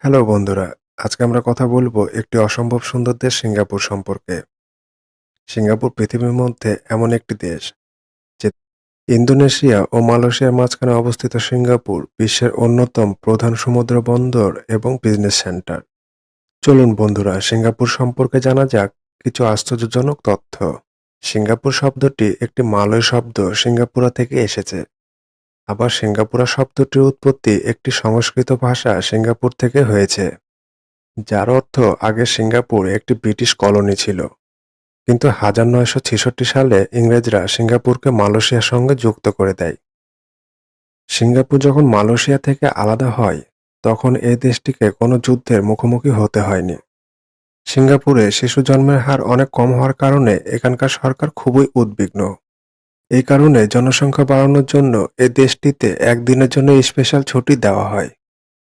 Hello বন্ধুরা, আজকে আমরা কথা বলবো একটি অসম্ভব সুন্দর দেশ সিঙ্গাপুর সম্পর্কে। সিঙ্গাপুর পৃথিবীর মধ্যে এমন একটি দেশ যে ইন্দোনেশিয়া ও মালয়েশিয়ার মাঝখানে অবস্থিত। সিঙ্গাপুর বিশ্বের অন্যতম প্রধান সমুদ্র বন্দর এবং বিজনেস সেন্টার। চলুন বন্ধুরা, সিঙ্গাপুর সম্পর্কে জানা যাক কিছু আশ্চর্যজনক তথ্য। সিঙ্গাপুর শব্দটি একটি মালয় শব্দ সিঙ্গাপুরা থেকে এসেছে। আবার সিঙ্গাপুরা শব্দটির উৎপত্তি একটি সংস্কৃত ভাষা সিঙ্গাপুর থেকে হয়েছে, যার অর্থ আগে সিঙ্গাপুর একটি ব্রিটিশ কলোনি ছিল। কিন্তু 1966 সালে ইংরেজরা সিঙ্গাপুরকে মালয়েশিয়ার সঙ্গে যুক্ত করে দেয়। সিঙ্গাপুর যখন মালয়েশিয়া থেকে আলাদা হয়, তখন এই দেশটিকে কোনো যুদ্ধের মুখোমুখি হতে হয়নি। সিঙ্গাপুরে শিশু জন্মের হার অনেক কম হওয়ার কারণে এখানকার সরকার খুবই উদ্বিগ্ন। এই কারণে জনসংখ্যা বাড়ানোর জন্য এই দেশটিতে একদিনের জন্য স্পেশাল ছুটি দেওয়া হয়।